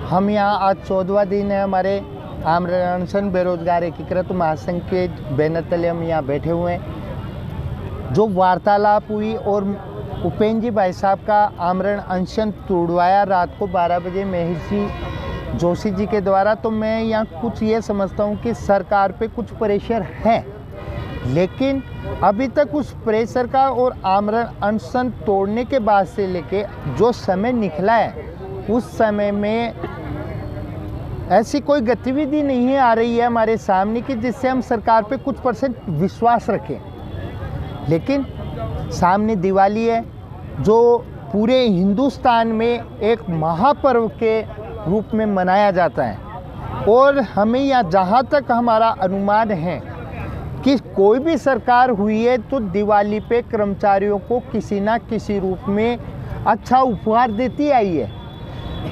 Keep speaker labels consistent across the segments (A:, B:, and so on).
A: हम यहाँ आज 14वां दिन है हमारे आमरण अनशन बेरोजगार एकीकृत महासंघ के बैनर तले हम यहाँ बैठे हुए हैं। जो वार्तालाप हुई और उपेंद्र जी भाई साहब का आमरण अनशन तोड़वाया रात को 12 बजे महर्षि जोशी जी के द्वारा, तो मैं यहाँ कुछ ये समझता हूँ कि सरकार पे कुछ प्रेशर है, लेकिन अभी तक उस प्रेशर का और आमरण अनशन तोड़ने के बाद से लेके जो समय निकला है उस समय में ऐसी कोई गतिविधि नहीं आ रही है हमारे सामने कि जिससे हम सरकार पे कुछ परसेंट विश्वास रखें। लेकिन सामने दिवाली है जो पूरे हिंदुस्तान में एक महापर्व के रूप में मनाया जाता है, और हमें यहाँ जहाँ तक हमारा अनुमान है कि कोई भी सरकार हुई है तो दिवाली पे कर्मचारियों को किसी ना किसी रूप में अच्छा उपहार देती आई है।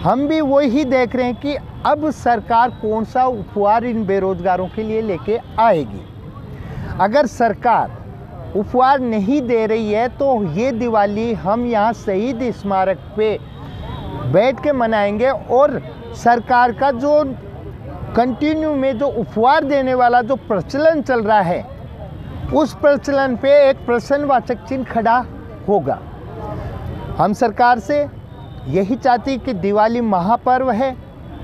A: हम भी वही देख रहे हैं कि अब सरकार कौन सा उपहार इन बेरोजगारों के लिए लेके आएगी। अगर सरकार उपहार नहीं दे रही है तो ये दिवाली हम यहाँ शहीद स्मारक पे बैठ के मनाएंगे, और सरकार का जो कंटिन्यू में जो उपहार देने वाला जो प्रचलन चल रहा है उस प्रचलन पे एक प्रश्नवाचक चिन्ह खड़ा होगा। हम सरकार से यही चाहती कि दिवाली महापर्व है,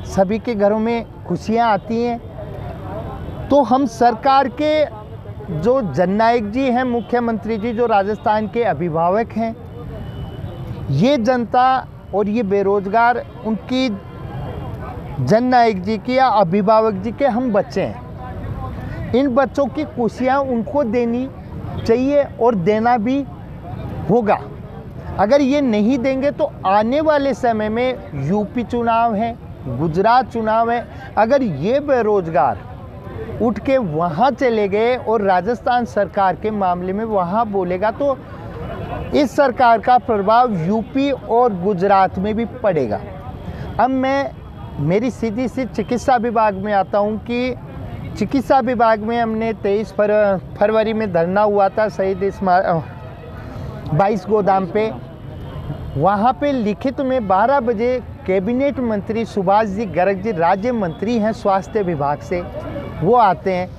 A: सभी के घरों में खुशियाँ आती हैं, तो हम सरकार के जो जननायक जी हैं, मुख्यमंत्री जी जो राजस्थान के अभिभावक हैं, ये जनता और ये बेरोजगार उनकी जननायक जी की या अभिभावक जी के हम बच्चे हैं। इन बच्चों की खुशियाँ उनको देनी चाहिए और देना भी होगा। अगर ये नहीं देंगे तो आने वाले समय में यूपी चुनाव है, गुजरात चुनाव है, अगर ये बेरोजगार उठ के वहाँ चले गए और राजस्थान सरकार के मामले में वहाँ बोलेगा तो इस सरकार का प्रभाव यूपी और गुजरात में भी पड़ेगा। अब मैं मेरी सीधी सी चिकित्सा विभाग में आता हूँ कि चिकित्सा विभाग में हमने 23 फरवरी में धरना हुआ था शहीद स्मारक 22 गोदाम पे। वहाँ पे लिखित में 12 बजे कैबिनेट मंत्री सुभाष जी गर्ग जी, राज्य मंत्री हैं स्वास्थ्य विभाग से, वो आते हैं,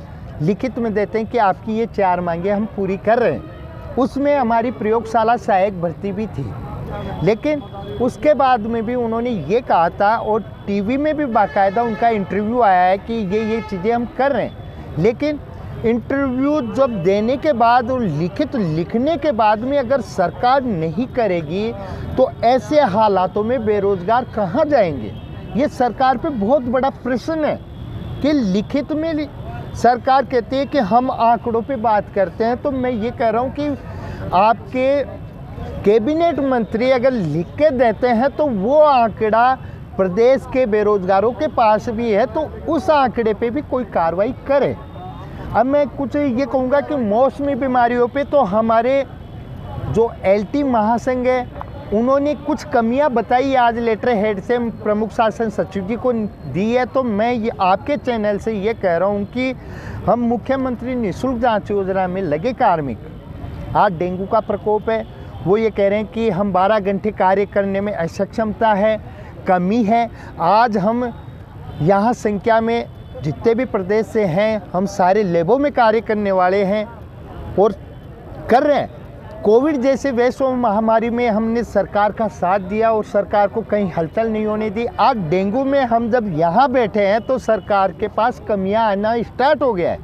A: लिखित में देते हैं कि आपकी ये 4 मांगे हम पूरी कर रहे हैं। उसमें हमारी प्रयोगशाला सहायक भर्ती भी थी, लेकिन उसके बाद में भी उन्होंने ये कहा था और टीवी में भी बाकायदा उनका इंटरव्यू आया है कि ये चीज़ें हम कर रहे हैं। लेकिन इंटरव्यू जब देने के बाद और लिखित लिखने के बाद में अगर सरकार नहीं करेगी तो ऐसे हालातों में बेरोजगार कहाँ जाएंगे? ये सरकार पे बहुत बड़ा प्रश्न है कि लिखित में सरकार कहती है कि हम आंकड़ों पे बात करते हैं, तो मैं ये कह रहा हूँ कि आपके कैबिनेट मंत्री अगर लिख के देते हैं तो वो आंकड़ा प्रदेश के बेरोजगारों के पास भी है, तो उस आंकड़े पे भी कोई कार्रवाई करे। अब मैं कुछ ये कहूँगा कि मौसमी बीमारियों पे तो हमारे जो एलटी महासंघ है उन्होंने कुछ कमियां बताई, आज लेटर हेड से प्रमुख शासन सचिव जी को दी है। तो मैं ये आपके चैनल से ये कह रहा हूँ कि हम मुख्यमंत्री निःशुल्क जांच योजना में लगे कार्मिक, आज डेंगू का प्रकोप है, वो ये कह रहे हैं कि हम 12 घंटे कार्य करने में असक्षमता है, कमी है। आज हम यहाँ संख्या में जितने भी प्रदेश से हैं हम सारे लैबों में कार्य करने वाले हैं और कर रहे हैं। कोविड जैसे वैश्व महामारी में हमने सरकार का साथ दिया और सरकार को कहीं हलचल नहीं होने दी। आज डेंगू में हम जब यहाँ बैठे हैं तो सरकार के पास कमियां आना स्टार्ट हो गया है।